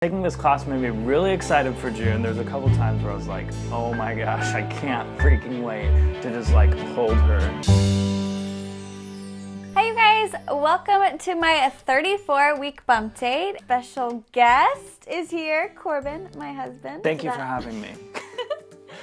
Taking this class made me really excited for June. There's a couple times where I was like, oh my gosh, I can't freaking wait to just like hold her. Hi you guys, welcome to my 34-week bump date. Special guest is here, Corbin, my husband. Thank you for having me.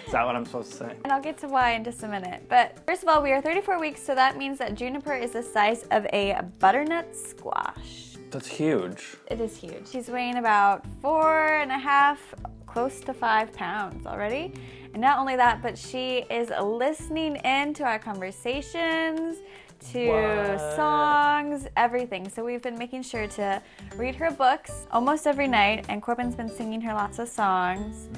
Is that what I'm supposed to say? And I'll get to why in just a minute. But first of all, we are 34 weeks, so that means that Juniper is the size of a butternut squash. That's huge. It is huge. She's weighing about 4.5, close to 5 pounds already. And not only that, but she is listening in to our conversations, to songs, everything. So we've been making sure to read her books almost every night, and Corbin's been singing her lots of songs.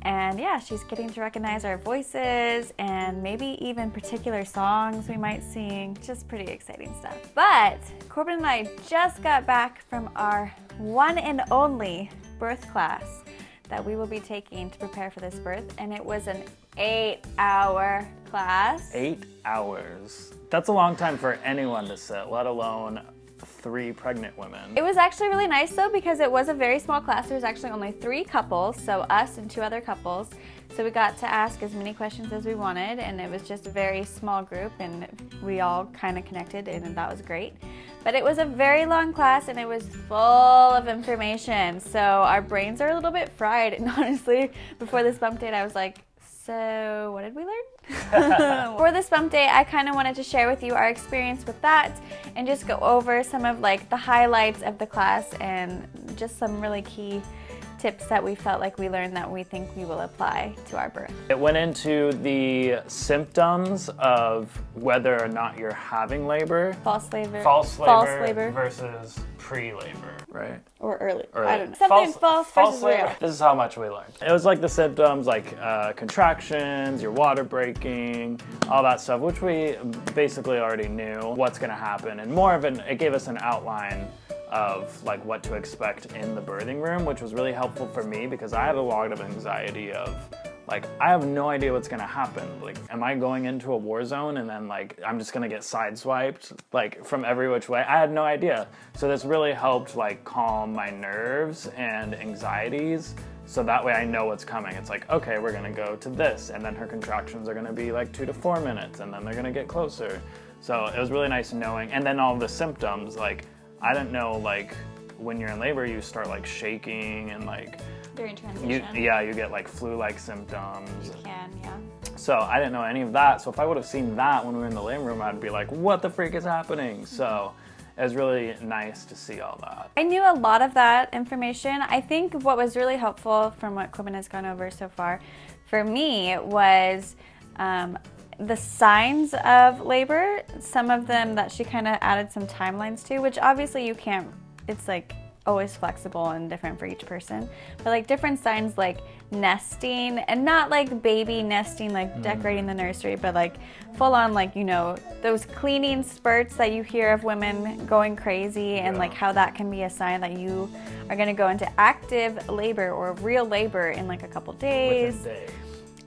And yeah, she's getting to recognize our voices and maybe even particular songs we might sing. Just pretty exciting stuff. But Corbin and I just got back from our one and only birth class that we will be taking to prepare for this birth, and it was an 8-hour class. 8 hours. That's a long time for anyone to sit, let alone 3 pregnant women. It was actually really nice though, because it was a very small class. There was actually only 3 couples, so us and 2 other couples. So we got to ask as many questions as we wanted, and it was just a very small group, and we all kind of connected, and that was great. But it was a very long class, and it was full of information. So our brains are a little bit fried, and honestly, before this bump date, I was like, so what did we learn? For this bump date, I kind of wanted to share with you our experience with that and just go over some of like the highlights of the class and just some really key tips that we felt like we learned that we think we will apply to our birth. It went into the symptoms of whether or not you're having labor. False labor. False labor versus pre-labor, right? Or early. Early. I don't know. Something false versus labor. real. This is how much we learned. It was like the symptoms like contractions, your water breaking, all that stuff, which we basically already knew what's gonna happen, and more of it gave us an outline of like what to expect in the birthing room, which was really helpful for me because I had a lot of anxiety of like, I have no idea what's gonna happen. Like, am I going into a war zone and then like, I'm just gonna get sideswiped like from every which way? I had no idea. So this really helped like calm my nerves and anxieties. So that way I know what's coming. It's like, okay, we're gonna go to this, and then her contractions are gonna be like 2 to 4 minutes, and then they're gonna get closer. So it was really nice knowing. And then all the symptoms, like, I didn't know, like, when you're in labor, you start, like, shaking and, like... During transition. You get, like, flu-like symptoms. You can, yeah. So I didn't know any of that. So if I would have seen that when we were in the labor room, I'd be like, what the freak is happening? So it was really nice to see all that. I knew a lot of that information. I think what was really helpful from what Corbin has gone over so far for me was... the signs of labor, some of them that she kind of added some timelines to, which obviously you can't, it's like always flexible and different for each person, but like different signs like nesting, and not like baby nesting, like decorating the nursery, but like full on, like, you know, those cleaning spurts that you hear of women going crazy, and like how that can be a sign that you are going to go into active labor or real labor in like a couple days. Within days.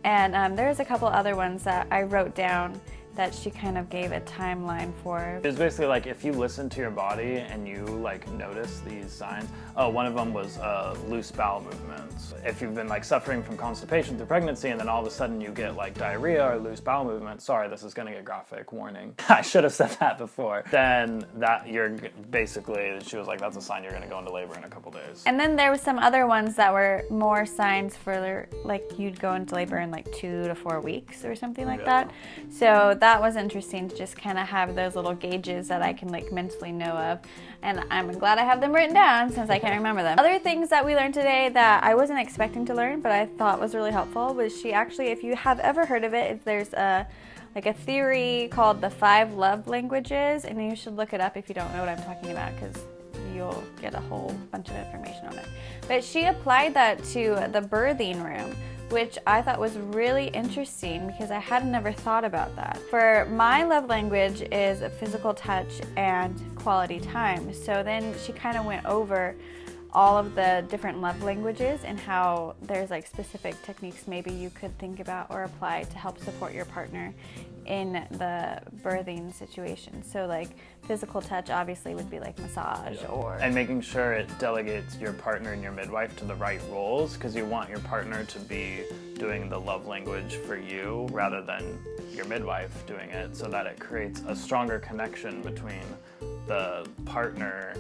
And there's a couple other ones that I wrote down that she kind of gave a timeline for. It's basically like if you listen to your body and you like notice these signs. Oh, one of them was loose bowel movements. If you've been like suffering from constipation through pregnancy and then all of a sudden you get like diarrhea or loose bowel movements, sorry, this is gonna get graphic, warning. I should have said that before. Then that you're basically, she was like, that's a sign you're gonna go into labor in a couple days. And then there was some other ones that were more signs for like you'd go into labor in like 2 to 4 weeks or something like that. So that was interesting to just kind of have those little gauges that I can like mentally know of, and I'm glad I have them written down since I can't remember them. Other things that we learned today that I wasn't expecting to learn but I thought was really helpful was she actually, if you have ever heard of it, there's a theory called the 5 love languages, and you should look it up if you don't know what I'm talking about because you'll get a whole bunch of information on it. But she applied that to the birthing room, which I thought was really interesting because I had never thought about that. For my love language is physical touch and quality time. So then she kind of went over all of the different love languages and how there's like specific techniques maybe you could think about or apply to help support your partner in the birthing situation. So like physical touch obviously would be like massage or... And making sure it delegates your partner and your midwife to the right roles, because you want your partner to be doing the love language for you rather than your midwife doing it, so that it creates a stronger connection between the partner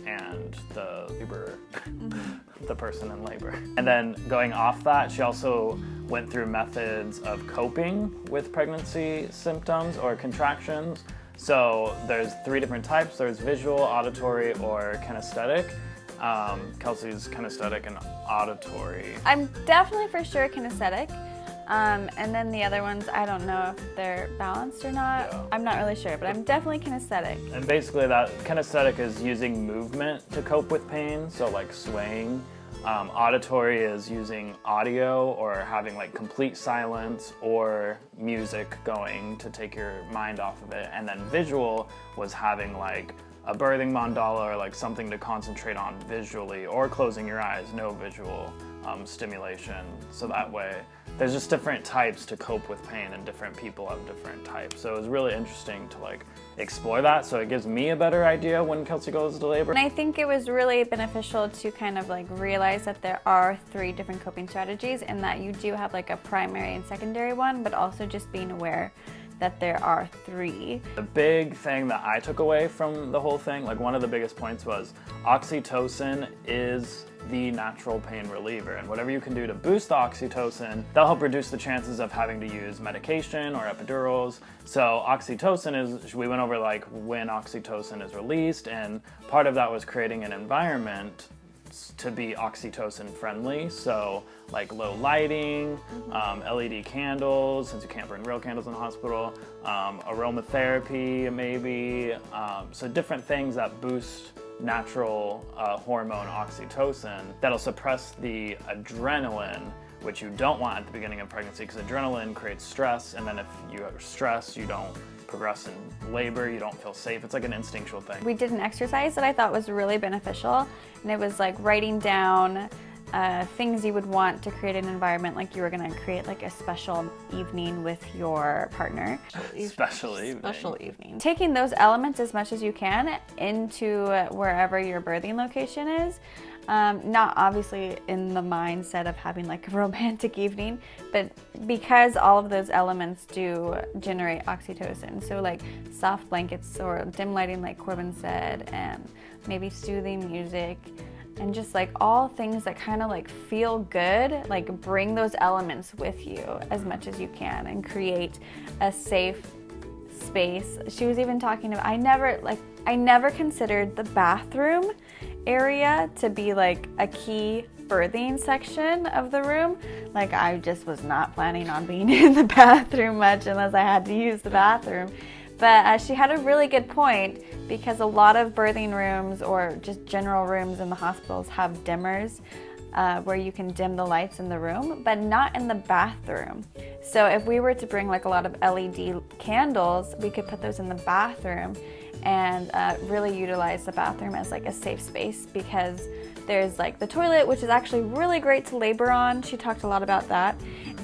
and the laborer, the person in labor. And then going off that, she also went through methods of coping with pregnancy symptoms or contractions. So there's 3 different types. There's visual, auditory, or kinesthetic. Kelsey's kinesthetic and auditory. I'm definitely for sure kinesthetic. And then the other ones, I don't know if they're balanced or not. Yeah. I'm not really sure, but I'm definitely kinesthetic. And basically that kinesthetic is using movement to cope with pain, so like swaying. Auditory is using audio or having like complete silence or music going to take your mind off of it. And then visual was having like a birthing mandala or like something to concentrate on visually, or closing your eyes, no visual stimulation. So that way there's just different types to cope with pain, and different people have different types. So it was really interesting to like explore that. So it gives me a better idea when Kelsey goes to labor. And I think it was really beneficial to kind of like realize that there are 3 different coping strategies, and that you do have like a primary and secondary one, but also just being aware that there are 3. The big thing that I took away from the whole thing, like one of the biggest points, was oxytocin is the natural pain reliever, and whatever you can do to boost the oxytocin, that'll help reduce the chances of having to use medication or epidurals. So oxytocin is, we went over like when oxytocin is released, and part of that was creating an environment to be oxytocin friendly. So like low lighting, LED candles, since you can't burn real candles in the hospital, aromatherapy maybe, so different things that boost natural hormone oxytocin that'll suppress the adrenaline, which you don't want at the beginning of pregnancy, because adrenaline creates stress, and then if you are stressed, you don't progress in labor, you don't feel safe. It's like an instinctual thing. We did an exercise that I thought was really beneficial, and it was like writing down things you would want to create an environment like you were going to create like a special evening with your partner. Special evening. Taking those elements as much as you can into wherever your birthing location is. Not obviously in the mindset of having like a romantic evening, but because all of those elements do generate oxytocin. So like soft blankets or dim lighting like Corbin said, and maybe soothing music, and just like all things that kind of like feel good, like bring those elements with you as much as you can and create a safe space. She was even talking about, I never considered the bathroom area to be like a key birthing section of the room. Like I just was not planning on being in the bathroom much unless I had to use the bathroom. But she had a really good point, because a lot of birthing rooms or just general rooms in the hospitals have dimmers where you can dim the lights in the room, but not in the bathroom. So if we were to bring like a lot of LED candles, we could put those in the bathroom and really utilize the bathroom as like a safe space, because there's like the toilet, which is actually really great to labor on. She talked a lot about that.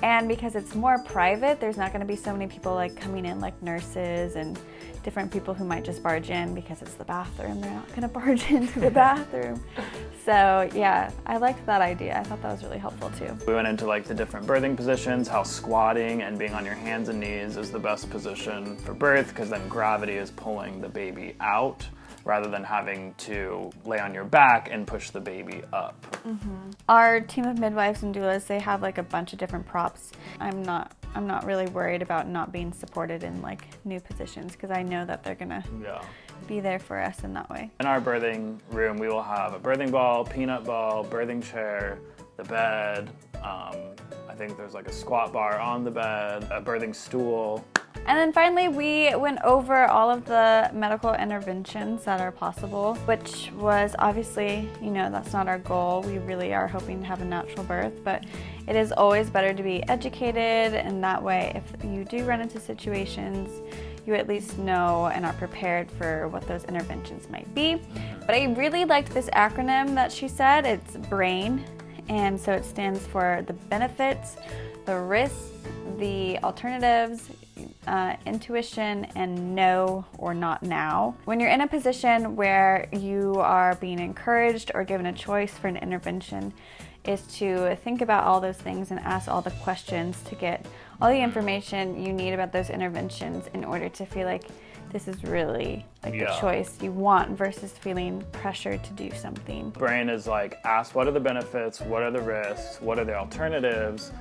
And because it's more private, there's not going to be so many people like coming in, like nurses and different people who might just barge in because it's the bathroom. They're not going to barge into the bathroom. So yeah, I liked that idea. I thought that was really helpful too. We went into like the different birthing positions, how squatting and being on your hands and knees is the best position for birth, because then gravity is pulling the baby out rather than having to lay on your back and push the baby up. Our team of midwives and doulas, they have like a bunch of different props. I'm not really worried about not being supported in like new positions, because I know that they're gonna be there for us in that way. In our birthing room, we will have a birthing ball, peanut ball, birthing chair, the bed. I think there's like a squat bar on the bed, a birthing stool. And then finally, we went over all of the medical interventions that are possible, which was obviously, you know, that's not our goal. We really are hoping to have a natural birth, but it is always better to be educated, and that way, if you do run into situations, you at least know and are prepared for what those interventions might be. But I really liked this acronym that she said. It's BRAIN, and so it stands for the benefits, the risks, the alternatives, intuition and know or not now. When you're in a position where you are being encouraged or given a choice for an intervention, is to think about all those things and ask all the questions to get all the information you need about those interventions in order to feel like this is really like the choice you want versus feeling pressured to do something. Brain is like, ask what are the benefits, what are the risks, what are the alternatives,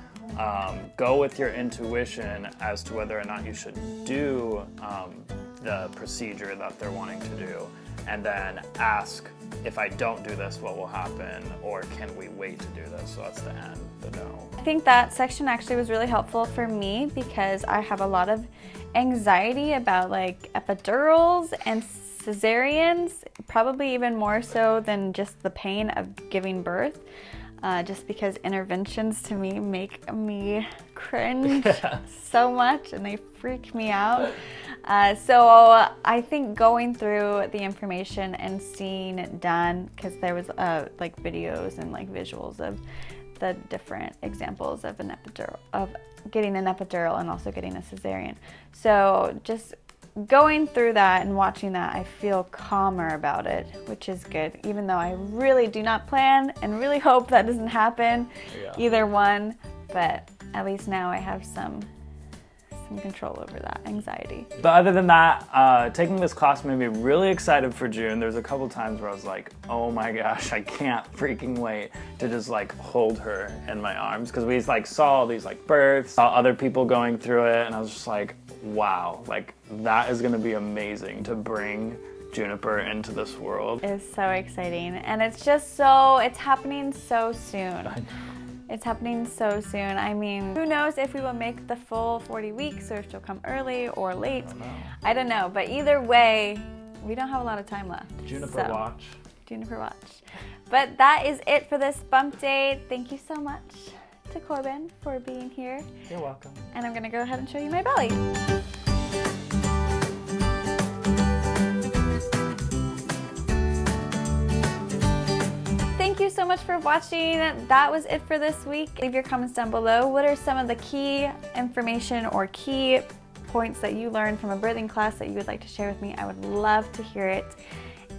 go with your intuition as to whether or not you should do the procedure that they're wanting to do, and then ask, if I don't do this, what will happen, or can we wait to do this? So that's the end, the no. I think that section actually was really helpful for me because I have a lot of anxiety about like epidurals and cesareans, probably even more so than just the pain of giving birth. Just because interventions to me make me cringe so much and they freak me out. So I think going through the information and seeing it done, because there was like videos and like visuals of the different examples of an epidural, of getting an epidural and also getting a cesarean. So just going through that and watching that, I feel calmer about it, which is good, even though I really do not plan and really hope that doesn't happen, either one, but at least now I have some control over that anxiety. But other than that, taking this class made me really excited for June. There's a couple times where I was like, oh my gosh, I can't freaking wait to just like hold her in my arms, because we like saw all these like births, saw other people going through it, and I was just like, wow, like that is gonna be amazing to bring Juniper into this world. It's so exciting, and it's just so, it's happening so soon. It's happening so soon. I mean, who knows if we will make the full 40 weeks or if she'll come early or late. I don't know, but either way, we don't have a lot of time left. Juniper watch. Juniper watch. But that is it for this bump date. Thank you so much to Corbin for being here. You're welcome. And I'm gonna go ahead and show you my belly. Thank you so much for watching. That was it for this week. Leave your comments down below. What are some of the key information or key points that you learned from a birthing class that you would like to share with me? I would love to hear it.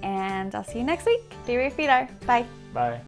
And I'll see you next week. Be where your feet are. Bye. Bye.